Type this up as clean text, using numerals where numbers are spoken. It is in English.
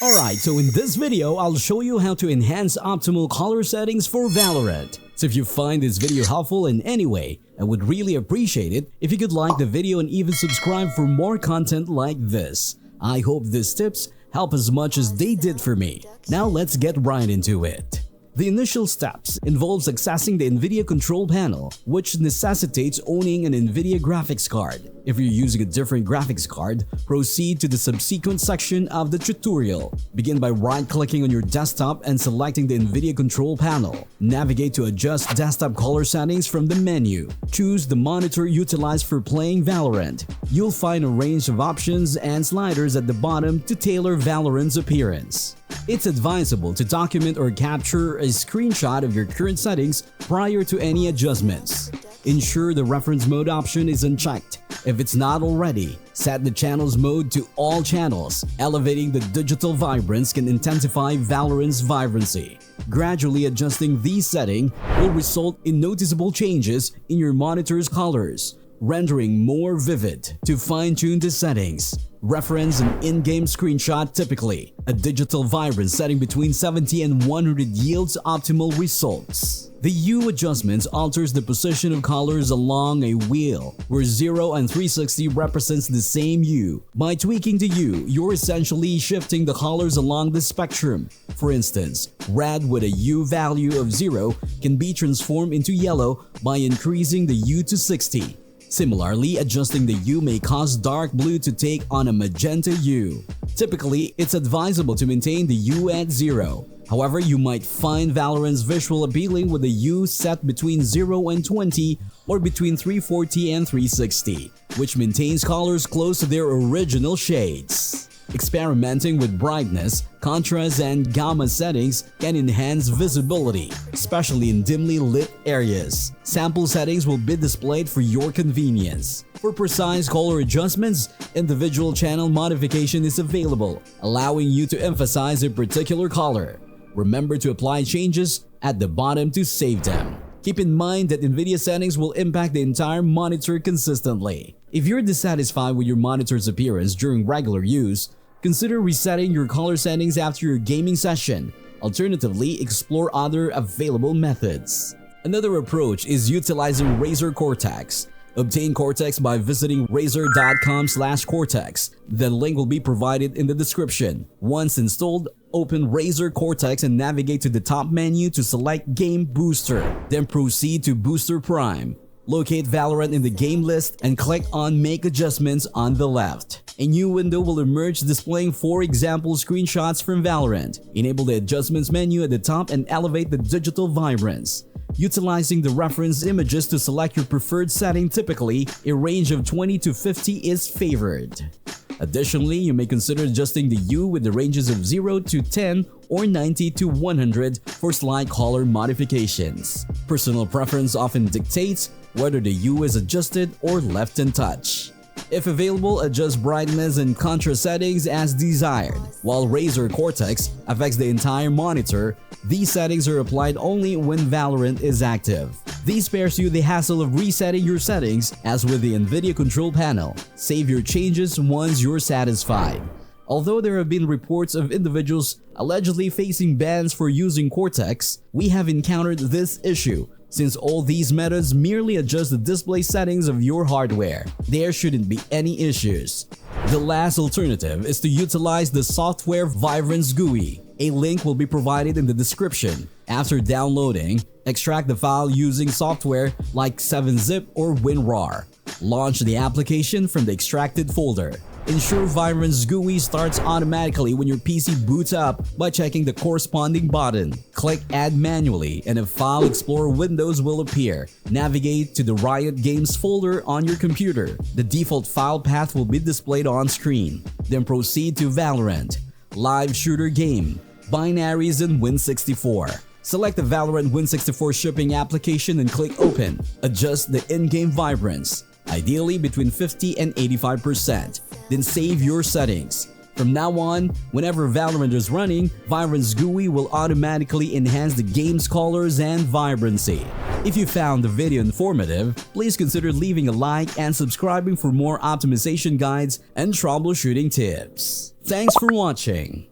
Alright, so in this video, I'll show you how to enhance optimal color settings for Valorant. So if you find this video helpful in any way, I would really appreciate it if you could like the video and even subscribe for more content like this. I hope these tips help as much as they did for me. Now let's get right into it. The initial steps involves accessing the Nvidia control panel, which necessitates owning an Nvidia graphics card. If you're using a different graphics card, proceed to the subsequent section of the tutorial. Begin by right-clicking on your desktop and selecting the Nvidia control panel. Navigate to adjust desktop color settings from the menu. Choose the monitor utilized for playing Valorant. You'll find a range of options and sliders at the bottom to tailor Valorant's appearance. It's advisable to document or capture a screenshot of your current settings prior to any adjustments. Ensure the reference mode option is unchecked. If it's not already, set the channels mode to all channels. Elevating the digital vibrance can intensify Valorant's vibrancy. Gradually adjusting these settings will result in noticeable changes in your monitor's colors, rendering more vivid. To fine-tune the settings, reference an in-game screenshot. Typically, a digital vibrance setting between 70 and 100 yields optimal results. The hue adjustments alters the position of colors along a wheel, where 0 and 360 represents the same hue. By tweaking the hue, you're essentially shifting the colors along the spectrum. For instance, red with a hue value of 0 can be transformed into yellow by increasing the hue to 60. Similarly, adjusting the hue may cause dark blue to take on a magenta hue. Typically, it's advisable to maintain the hue at 0. However, you might find Valorant's visual appealing with the hue set between 0 and 20 or between 340 and 360, which maintains colors close to their original shades. Experimenting with brightness, contrast, and gamma settings can enhance visibility, especially in dimly lit areas. Sample settings will be displayed for your convenience. For precise color adjustments, individual channel modification is available, allowing you to emphasize a particular color. Remember to apply changes at the bottom to save them. Keep in mind that Nvidia settings will impact the entire monitor consistently. If you're dissatisfied with your monitor's appearance during regular use, consider resetting your color settings after your gaming session. Alternatively, explore other available methods. Another approach is utilizing Razer Cortex. Obtain Cortex by visiting razer.com/cortex. The link will be provided in the description. Once installed, open Razer Cortex and navigate to the top menu to select Game Booster. Then proceed to Booster Prime. Locate Valorant in the game list and click on Make Adjustments on the left. A new window will emerge displaying 4 example screenshots from Valorant. Enable the Adjustments menu at the top and elevate the digital vibrance. Utilizing the reference images to select your preferred setting, typically a range of 20 to 50 is favored. Additionally, you may consider adjusting the hue with the ranges of 0 to 10 or 90 to 100 for slight color modifications. Personal preference often dictates whether the hue is adjusted or left untouched. If available, adjust brightness and contrast settings as desired. While Razer Cortex affects the entire monitor, these settings are applied only when Valorant is active. This spares you the hassle of resetting your settings as with the Nvidia control panel. Save your changes once you're satisfied. Although there have been reports of individuals allegedly facing bans for using Cortex, we have encountered this issue. Since all these methods merely adjust the display settings of your hardware, there shouldn't be any issues. The last alternative is to utilize the software Vibrance GUI. A link will be provided in the description. After downloading, extract the file using software like 7-Zip or WinRAR. Launch the application from the extracted folder. Ensure Vibrance GUI starts automatically when your PC boots up by checking the corresponding button. Click Add manually and a File Explorer window will appear. Navigate to the Riot Games folder on your computer. The default file path will be displayed on screen. Then proceed to Valorant, Live Shooter Game, Binaries and Win64. Select the Valorant Win64 shipping application and click Open. Adjust the in-game vibrance, ideally between 50 and 85%. Then save your settings. From now on, whenever Valorant is running, Vibrance GUI will automatically enhance the game's colors and vibrancy. If you found the video informative, please consider leaving a like and subscribing for more optimization guides and troubleshooting tips. Thanks for watching.